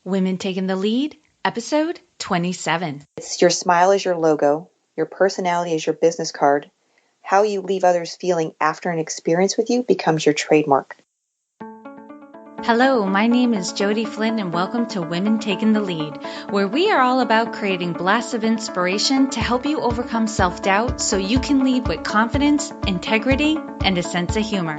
Women Taking the Lead, episode 27. It's your smile is your logo, your personality is your business card. How you leave others feeling after an experience with you becomes your trademark. Hello, my name is Jodi Flynn and welcome to Women Taking the Lead, where we are all about creating blasts of inspiration to help you overcome self-doubt so you can lead with confidence, integrity, and a sense of humor.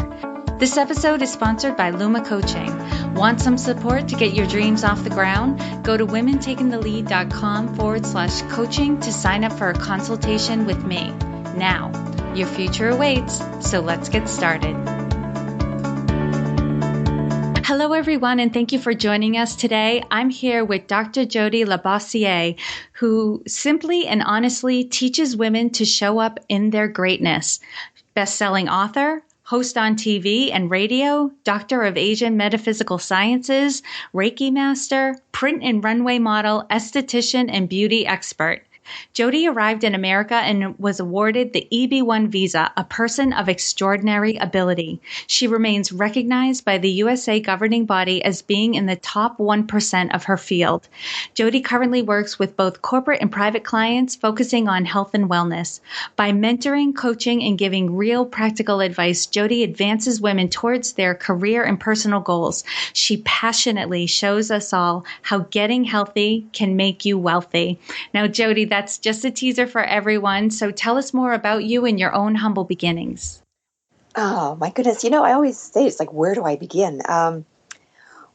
This episode is sponsored by Luma Coaching. Want some support to get your dreams off the ground? Go to womentakingthelead.com/coaching to sign up for a consultation with me. Now, your future awaits, so let's get started. Hello, everyone, and thank you for joining us today. I'm here with Dr. Jodi LaBossiere, who simply and honestly teaches women to show up in their greatness. Best-selling author, host on TV and radio, Doctor of Asian Metaphysical Sciences, Reiki Master, print and runway model, Esthetician and Beauty Expert. Jodi arrived in America and was awarded the EB-1 visa, a person of extraordinary ability. She remains recognized by the USA governing body as being in the top 1% of her field. Jodi currently works with both corporate and private clients, focusing on health and wellness. By mentoring, coaching, and giving real practical advice, Jodi advances women towards their career and personal goals. She passionately shows us all how getting healthy can make you wealthy. Now, Jodi, that's just a teaser for everyone. So tell us more about you and your own humble beginnings. Oh, my goodness. I always say it's like, where do I begin?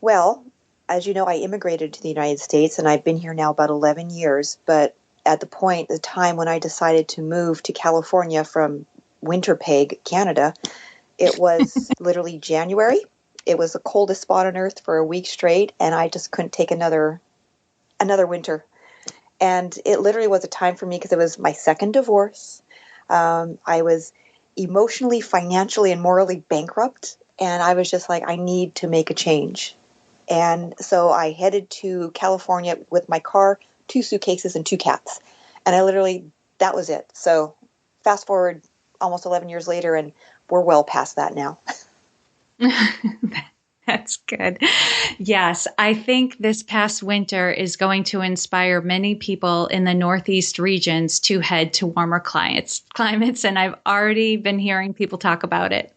Well, as you know, I immigrated to the United States and I've been here now about 11 years. But at the time when I decided to move to California from Winterpeg, Canada, it was literally January. It was the coldest spot on earth for a week straight. And I just couldn't take another winter. And it literally was a time for me because it was my second divorce. I was emotionally, financially, and morally bankrupt. And I was just like, I need to make a change. And so I headed to California with my car, 2 suitcases, and 2 cats. And that was it. So fast forward almost 11 years later, and we're well past that now. That's good. Yes, I think this past winter is going to inspire many people in the Northeast regions to head to warmer climates, and I've already been hearing people talk about it.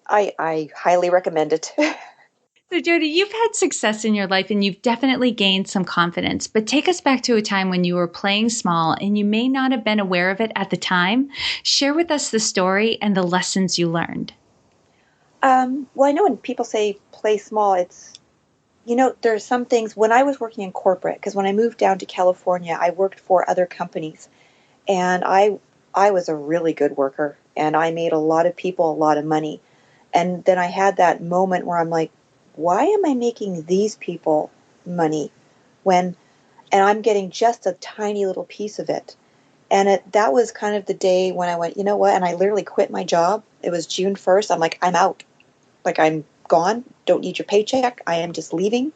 I highly recommend it. So, Jodi, you've had success in your life and you've definitely gained some confidence, but take us back to a time when you were playing small and you may not have been aware of it at the time. Share with us the story and the lessons you learned. Well, I know when people say play small, there's some things when I was working in corporate, because when I moved down to California, I worked for other companies and I was a really good worker and I made a lot of people a lot of money. And then I had that moment where I'm like, why am I making these people money and I'm getting just a tiny little piece of it? And that was kind of the day when I went, you know what? And I literally quit my job. It was June 1st. I'm like, I'm out. Like, I'm gone. Don't need your paycheck. I am just leaving.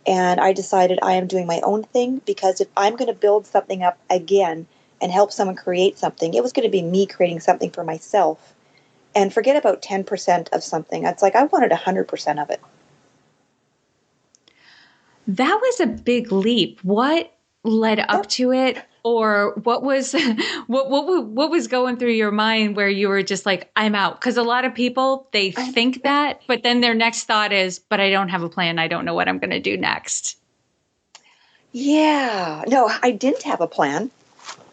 And I decided I am doing my own thing, because if I'm going to build something up again and help someone create something, it was going to be me creating something for myself. And forget about 10% of something. It's like I wanted 100% of it. That was a big leap. What led up to it? Or what was what was going through your mind where you were just like, I'm out? Because a lot of people, they think that, but then their next thought is, but I don't have a plan. I don't know what I'm going to do next. Yeah. No, I didn't have a plan.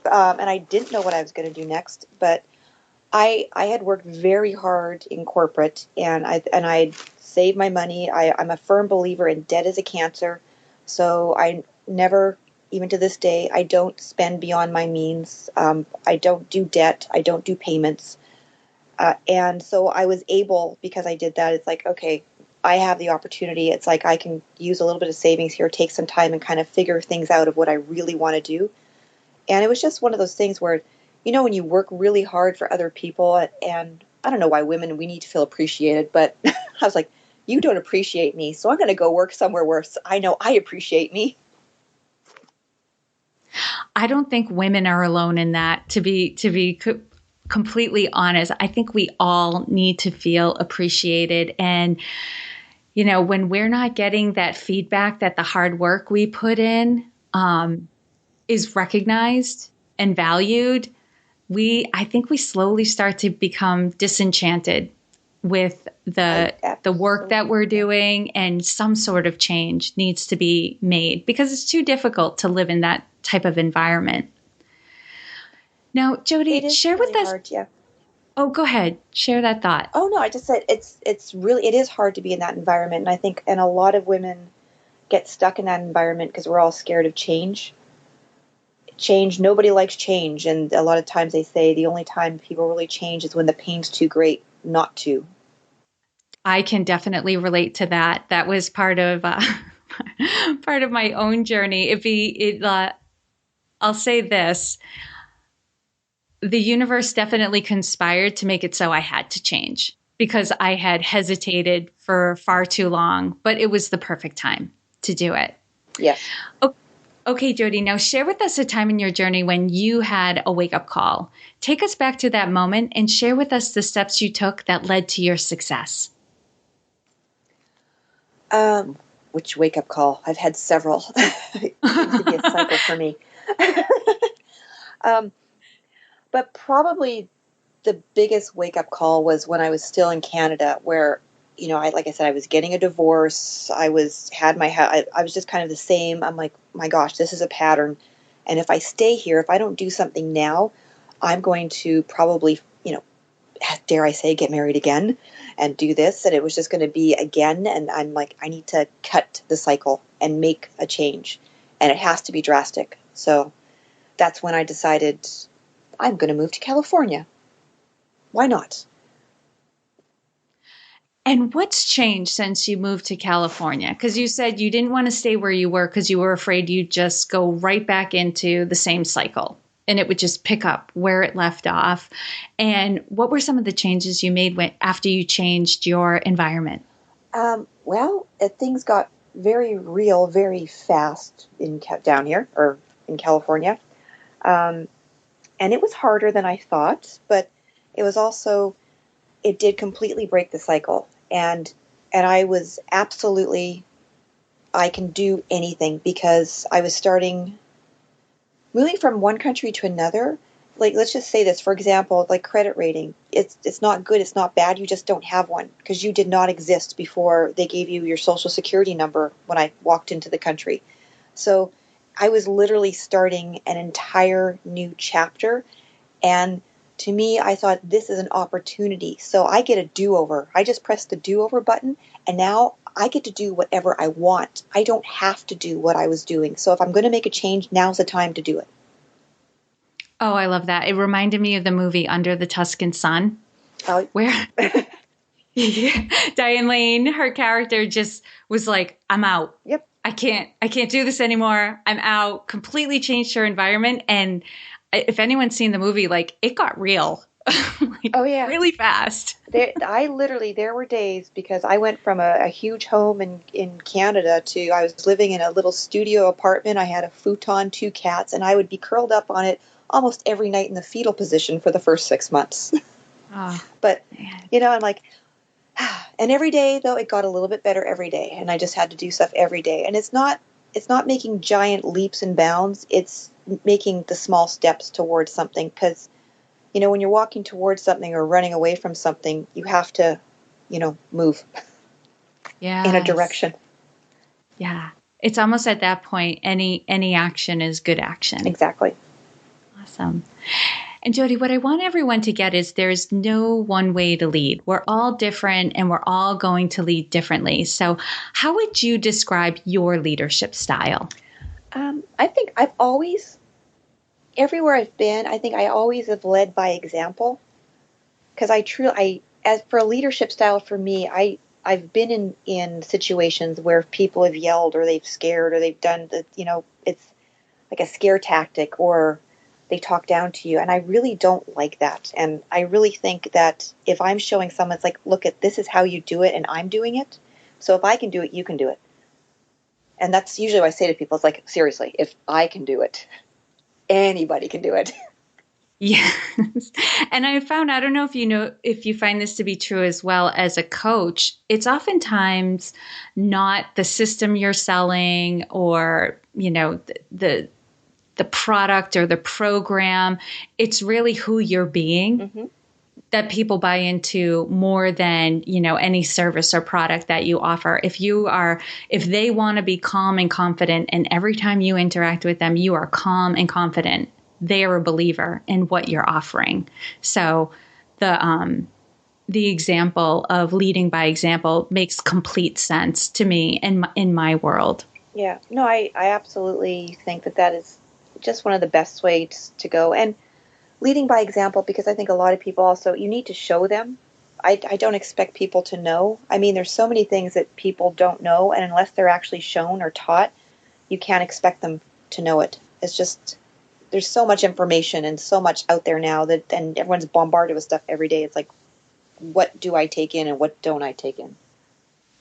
And I didn't know what I was going to do next. But I had worked very hard in corporate and I'd saved my money. I'm a firm believer in debt is a cancer. So I never... Even to this day, I don't spend beyond my means. I don't do debt. I don't do payments. And so I was able, because I did that, it's like, okay, I have the opportunity. It's like I can use a little bit of savings here, take some time and kind of figure things out of what I really want to do. And it was just one of those things where, when you work really hard for other people, and I don't know why women, we need to feel appreciated, but I was like, you don't appreciate me, so I'm going to go work somewhere where I know I appreciate me. I don't think women are alone in that, to be completely honest. I think we all need to feel appreciated. And when we're not getting that feedback that the hard work we put in is recognized and valued, I think we slowly start to become disenchanted with the work that we're doing, and some sort of change needs to be made because it's too difficult to live in that type of environment. Now, Jodi, share really with us. Hard, yeah. Oh, go ahead. Share that thought. Oh, no, I just said it is hard to be in that environment. And I think, and a lot of women get stuck in that environment because we're all scared of change. Nobody likes change. And a lot of times they say the only time people really change is when the pain's too great not to. I can definitely relate to that. That was part of part of my own journey. I'll say this. The universe definitely conspired to make it so I had to change because I had hesitated for far too long, but it was the perfect time to do it. Yes. Okay, Jodi, now share with us a time in your journey when you had a wake-up call. Take us back to that moment and share with us the steps you took that led to your success. Which wake-up call? I've had several. It seems to be a cycle for me. But probably the biggest wake-up call was when I was still in Canada, where, like I said, I was getting a divorce. I was just kind of the same. I'm like, my gosh, this is a pattern. And if I stay here, if I don't do something now, I'm going to probably, dare I say, get married again and do this. And it was just going to be again. And I'm like, I need to cut the cycle and make a change. And it has to be drastic. So that's when I decided I'm going to move to California. Why not? And what's changed since you moved to California? Because you said you didn't want to stay where you were because you were afraid you'd just go right back into the same cycle and it would just pick up where it left off. And what were some of the changes you made after you changed your environment? Things got very real, very fast down here, or in California. And it was harder than I thought, but it was also, it did completely break the cycle. And I was absolutely, I can do anything, because I was moving from one country to another. Like, let's just say this, for example, like credit rating. It's not good, it's not bad, you just don't have one, because you did not exist before they gave you your social security number when I walked into the country. So I was literally starting an entire new chapter. And to me, I thought, this is an opportunity. So I get a do-over. I just pressed the do-over button, and now I get to do whatever I want. I don't have to do what I was doing. So if I'm going to make a change, now's the time to do it. Oh, I love that. It reminded me of the movie Under the Tuscan Sun, where Diane Lane, her character, just was like, I'm out. Yep. I can't do this anymore. I'm out. Completely changed her environment. And if anyone's seen the movie, like, it got real. Oh yeah, really fast. There were days, because I went from a huge home in Canada to, I was living in a little studio apartment. I had a futon, 2 cats, and I would be curled up on it almost every night in the fetal position for the first 6 months. Oh, but man. I'm like, and every day though, it got a little bit better every day, and I just had to do stuff every day. And it's not making giant leaps and bounds. It's making the small steps towards something, because when you're walking towards something or running away from something, you have to, move in a direction. Yeah. It's almost at that point, any action is good action. Exactly. Awesome. And Jodi, what I want everyone to get is there's no one way to lead. We're all different, and we're all going to lead differently. So how would you describe your leadership style? I think I've always, everywhere I've been, I think I always have led by example, because as for a leadership style for me, I've been in situations where people have yelled, or they've scared, or they've done it's like a scare tactic, or they talk down to you. And I really don't like that. And I really think that if I'm showing someone, it's like, look, this is how you do it, and I'm doing it. So if I can do it, you can do it. And that's usually what I say to people. It's like, seriously, if I can do it, anybody can do it. Yes. And I found, I don't know if you find this to be true as well as a coach, it's oftentimes not the system you're selling or, the product or the program. It's really who you're being Mm-hmm. that people buy into more than, any service or product that you offer. If they want to be calm and confident, and every time you interact with them, you are calm and confident, they are a believer in what you're offering. So the example of leading by example makes complete sense to me in my world. Yeah, no, I absolutely think that is just one of the best ways to go. And leading by example, because I think a lot of people also, you need to show them. I don't expect people to know. I mean, there's so many things that people don't know, and unless they're actually shown or taught, you can't expect them to know it. It's just, there's so much information and so much out there now and everyone's bombarded with stuff every day. It's like, what do I take in and what don't I take in?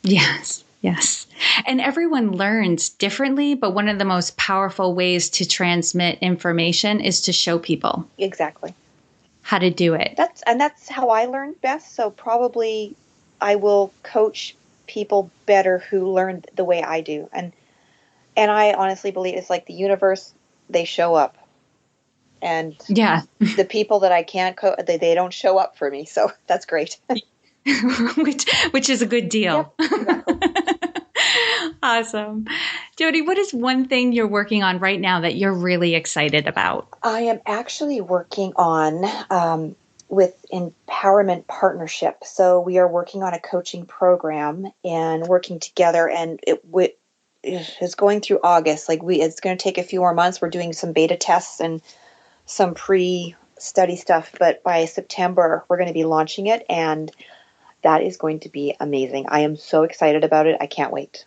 Yes. Yes. And everyone learns differently, but one of the most powerful ways to transmit information is to show people Exactly how to do it. That's how I learned best. So probably I will coach people better who learn the way I do. And I honestly believe it's like the universe, they show up. And Yeah. the people that I can't coach, they don't show up for me. So that's great. which is a good deal. Yep, exactly. Awesome. Jodi, what is one thing you're working on right now that you're really excited about? I am actually working on with empowerment partnership. So we are working on a coaching program and working together, and it is going through August. It's going to take a few more months. We're doing some beta tests and some pre-study stuff, but by September we're going to be launching it, and that is going to be amazing. I am so excited about it. I can't wait.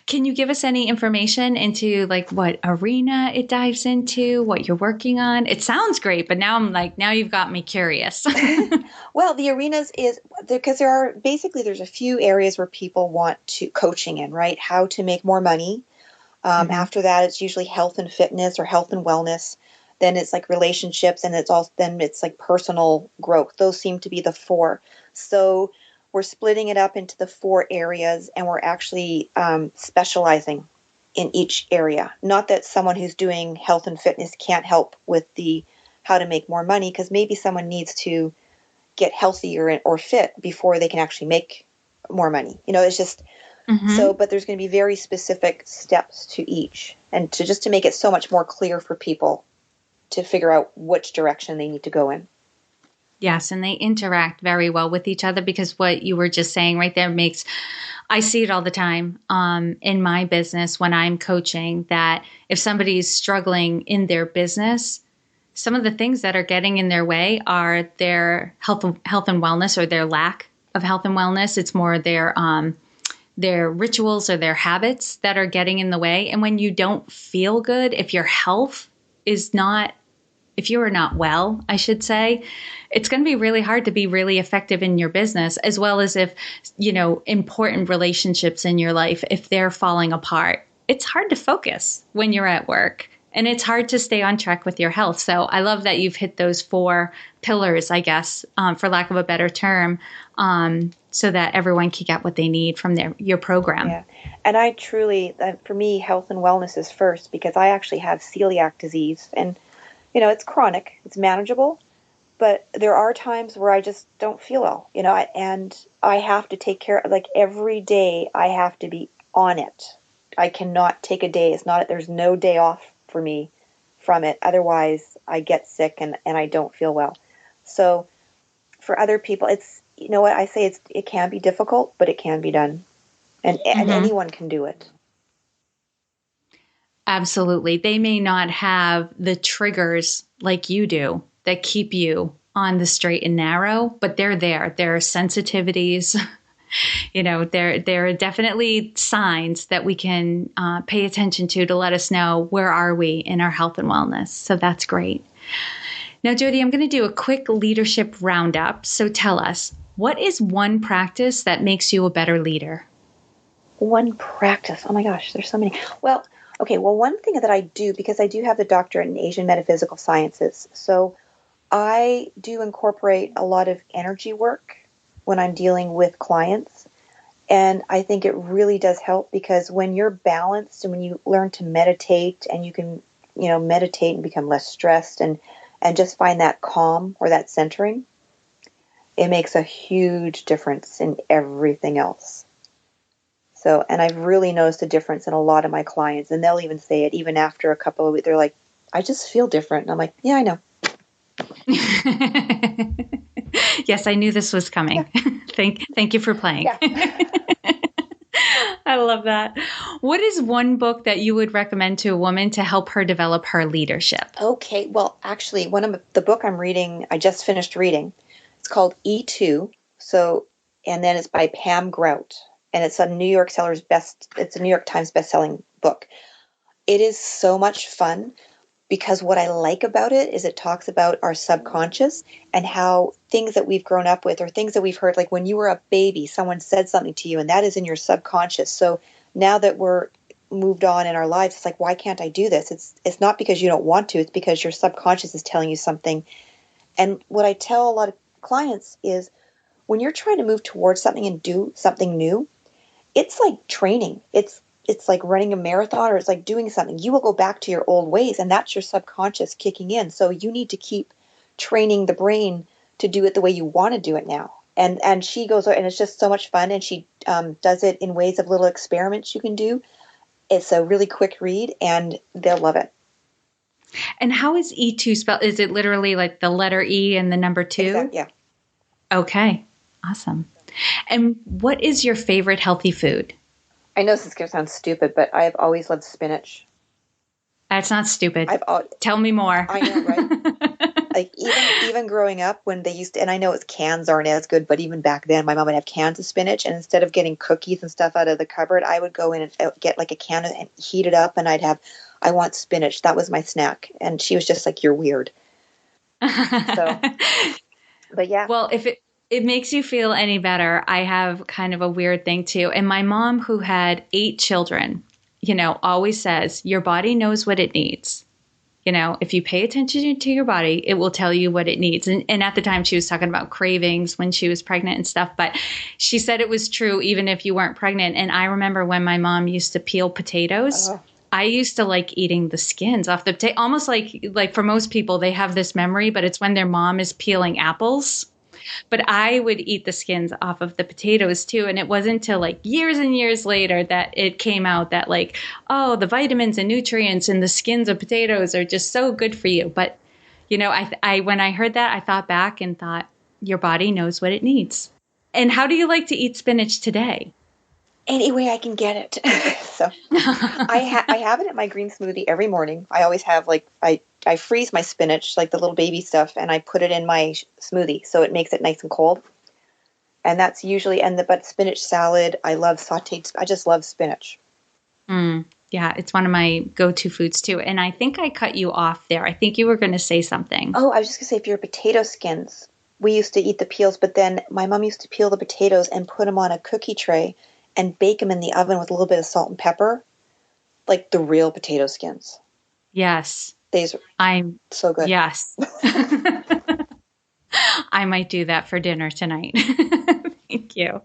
Can you give us any information into what arena it dives into, what you're working on? It sounds great, but now you've got me curious. Well, the arenas is because there's a few areas where people want to coaching in, right? How to make more money. After that, it's usually health and fitness or health and wellness. Then it's like relationships, and it's like personal growth. Those seem to be the four. So we're splitting it up into the four areas, and we're actually specializing in each area. Not that someone who's doing health and fitness can't help with the how to make more money, because maybe someone needs to get healthier or fit before they can actually make more money. It's just so, but there's going to be very specific steps to each, and to make it so much more clear for people to figure out which direction they need to go in. Yes, and they interact very well with each other, because what you were just saying right there I see it all the time in my business when I'm coaching, that if somebody's struggling in their business, some of the things that are getting in their way are their health and wellness, or their lack of health and wellness. It's more their rituals or their habits that are getting in the way. And when you don't feel good, if you are not well, I should say, it's going to be really hard to be really effective in your business, as well as if, important relationships in your life, if they're falling apart, it's hard to focus when you're at work, and it's hard to stay on track with your health. So I love that you've hit those four pillars, I guess, for lack of a better term, so that everyone can get what they need from your program. Yeah. And I truly, for me, health and wellness is first, because I actually have celiac disease, and it's chronic, it's manageable, but there are times where I just don't feel well, and I have to take care, every day I have to be on it. I cannot take a day. There's no day off for me from it. Otherwise I get sick and I don't feel well. So for other people, it's, what I say, it can be difficult, but it can be done, and anyone can do it. Absolutely. They may not have the triggers like you do that keep you on the straight and narrow, but they're there. There are sensitivities. There are definitely signs that we can pay attention to let us know where are we in our health and wellness. So that's great. Now, Jodi, I'm going to do a quick leadership roundup. So tell us, what is one practice that makes you a better leader? One practice. Oh my gosh, there's so many. Well, one thing that I do, because I do have the doctorate in Asian Metaphysical Sciences. So I do incorporate a lot of energy work when I'm dealing with clients. And I think it really does help because when you're balanced and when you learn to meditate and you can, meditate and become less stressed and just find that calm or that centering, it makes a huge difference in everything else. So, and I've really noticed a difference in a lot of my clients, and they'll even say it even after a couple of weeks. They're like, I just feel different. And I'm like, yeah, I know. Yes, I knew this was coming. Yeah. Thank you for playing. Yeah. I love that. What is one book that you would recommend to a woman to help her develop her leadership? Okay. Well, actually, one of the book I'm reading, I just finished reading. It's called E2. So, and then it's by Pam Grout, and it's a New York It's a New York Times best-selling book. It is so much fun because what I like about it is it talks about our subconscious and how things that we've grown up with or things that we've heard, like when you were a baby, someone said something to you and that is in your subconscious. So now that we're moved on in our lives, it's like, why can't I do this? It's not because you don't want to, it's because your subconscious is telling you something. And what I tell a lot of clients is when you're trying to move towards something and do something new, it's like training. It's like running a marathon or it's like doing something. You will go back to your old ways and that's your subconscious kicking in. So you need to keep training the brain to do it the way you want to do it now. And she goes, and it's just so much fun. And she does it in ways of little experiments you can do. It's a really quick read and they'll love it. And how is E2 spelled? Is it literally like the letter E and the number 2? Exactly, yeah. Okay. Awesome. And what is your favorite healthy food? I know this is going to sound stupid, but I've always loved spinach. That's not stupid. Tell me more. I know, right? Like even growing up when they used to, and I know cans aren't as good, but even back then my mom would have cans of spinach, and instead of getting cookies and stuff out of the cupboard, I would go in and get like a can and heat it up, and I want spinach. That was my snack. And she was just like, you're weird. So, but yeah. Well, if it makes you feel any better, I have kind of a weird thing too. And my mom, who had 8 children, always says, your body knows what it needs. If you pay attention to your body, it will tell you what it needs. And at the time she was talking about cravings when she was pregnant and stuff, but she said it was true even if you weren't pregnant. And I remember when my mom used to peel potatoes, I used to like eating the skins off the potato, almost like for most people, they have this memory, but it's when their mom is peeling apples. But I would eat the skins off of the potatoes too. And it wasn't until like years and years later that it came out that like, oh, the vitamins and nutrients in the skins of potatoes are just so good for you. But, I when I heard that, I thought back and thought, your body knows what it needs. And how do you like to eat spinach today? Any way I can get it. So I have it in my green smoothie every morning. I always have I freeze my spinach, like the little baby stuff, and I put it in my smoothie, so it makes it nice and cold. And that's usually, but spinach salad, I love sauteed, I just love spinach. Yeah, it's one of my go-to foods too. And I think I cut you off there. I think you were going to say something. Oh, I was just going to say, if you're potato skins, we used to eat the peels, but then my mom used to peel the potatoes and put them on a cookie tray and bake them in the oven with a little bit of salt and pepper, like the real potato skins. Yes. I'm so good. Yes. I might do that for dinner tonight. Thank you.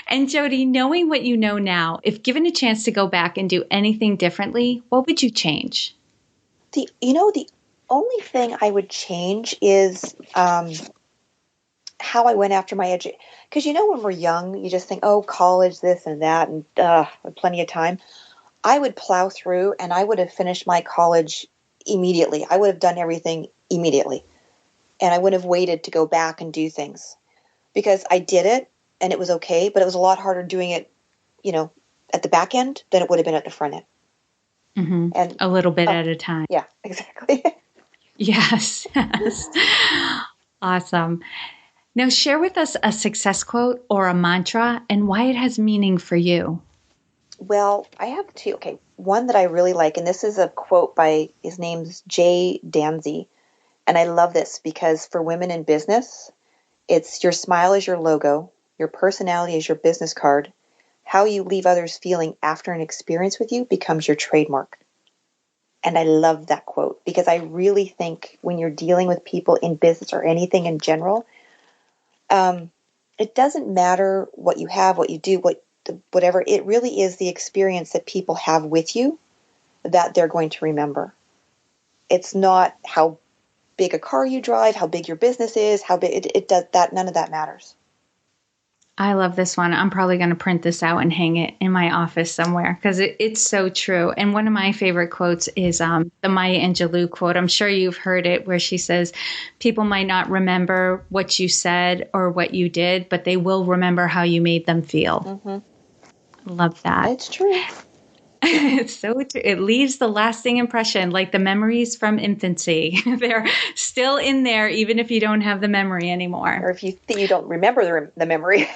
And Jodi, knowing what you know now, if given a chance to go back and do anything differently, what would you change? The only thing I would change is how I went after my education. Because when we're young, you just think, oh, college, this and that, and plenty of time. I would plow through, and I would have finished my college immediately. I would have done everything immediately. And I wouldn't have waited to go back and do things. Because I did it, and it was okay, but it was a lot harder doing it, at the back end than it would have been at the front end. Mm-hmm. And a little bit at a time. Yeah, exactly. Yes. Awesome. Now share with us a success quote or a mantra and why it has meaning for you. Well, I have 2. Okay, one that I really like, and this is a quote by, his name's Jay Danzy. And I love this because for women in business, it's your smile is your logo, your personality is your business card, how you leave others feeling after an experience with you becomes your trademark. And I love that quote because I really think when you're dealing with people in business or anything in general, it doesn't matter what you have, what you do, whatever. It really is the experience that people have with you that they're going to remember. It's not how big a car you drive, how big your business is, how big it does that. None of that matters. I love this one. I'm probably going to print this out and hang it in my office somewhere because it's so true. And one of my favorite quotes is the Maya Angelou quote. I'm sure you've heard it, where she says, people might not remember what you said or what you did, but they will remember how you made them feel. Mm-hmm. Love that. It's true. It's so true. It leaves the lasting impression, like the memories from infancy. They're still in there, even if you don't have the memory anymore. Or if you think you don't remember the memory.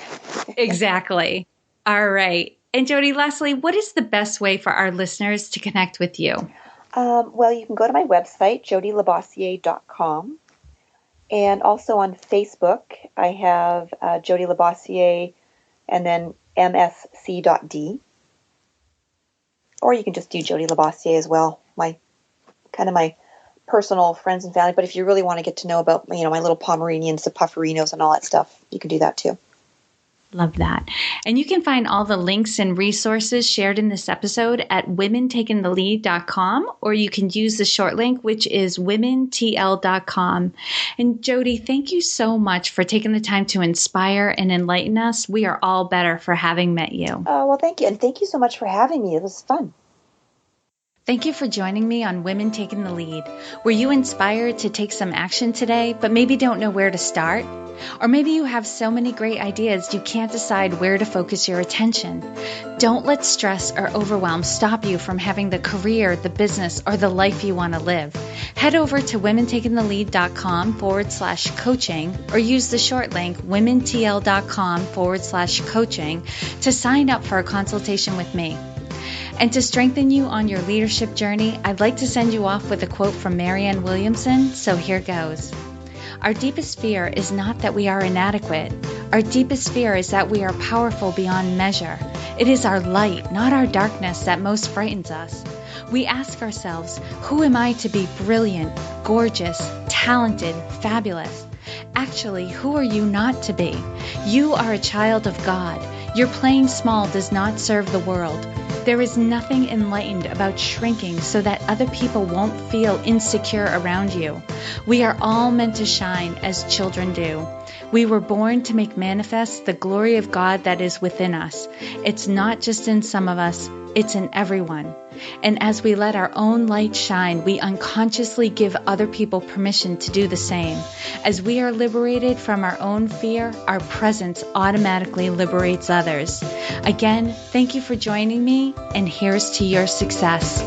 Exactly. All right. And Jodi, lastly, what is the best way for our listeners to connect with you? Well, you can go to my website, JodiLaBossiere.com. And also on Facebook, I have Jodi LaBossiere and then msc.d. Or you can just do Jodi LaBossiere as well, my personal friends and family. But if you really want to get to know about, my little Pomeranians, the Pufferinos, and all that stuff, you can do that too. Love that. And you can find all the links and resources shared in this episode at womentakingthelead.com, or you can use the short link, which is womentl.com. And Jodi, thank you so much for taking the time to inspire and enlighten us. We are all better for having met you. Oh, well, thank you. And thank you so much for having me. It was fun. Thank you for joining me on Women Taking the Lead. Were you inspired to take some action today, but maybe don't know where to start? Or maybe you have so many great ideas you can't decide where to focus your attention. Don't let stress or overwhelm stop you from having the career, the business, or the life you want to live. Head over to womentakingthelead.com/coaching or use the short link womentl.com/coaching to sign up for a consultation with me. And to strengthen you on your leadership journey, I'd like to send you off with a quote from Marianne Williamson, so here goes. Our deepest fear is not that we are inadequate. Our deepest fear is that we are powerful beyond measure. It is our light, not our darkness, that most frightens us. We ask ourselves, who am I to be brilliant, gorgeous, talented, fabulous? Actually, who are you not to be? You are a child of God. Your playing small does not serve the world. There is nothing enlightened about shrinking so that other people won't feel insecure around you. We are all meant to shine as children do. We were born to make manifest the glory of God that is within us. It's not just in some of us, it's in everyone. And as we let our own light shine, we unconsciously give other people permission to do the same. As we are liberated from our own fear, our presence automatically liberates others. Again, thank you for joining me, and here's to your success.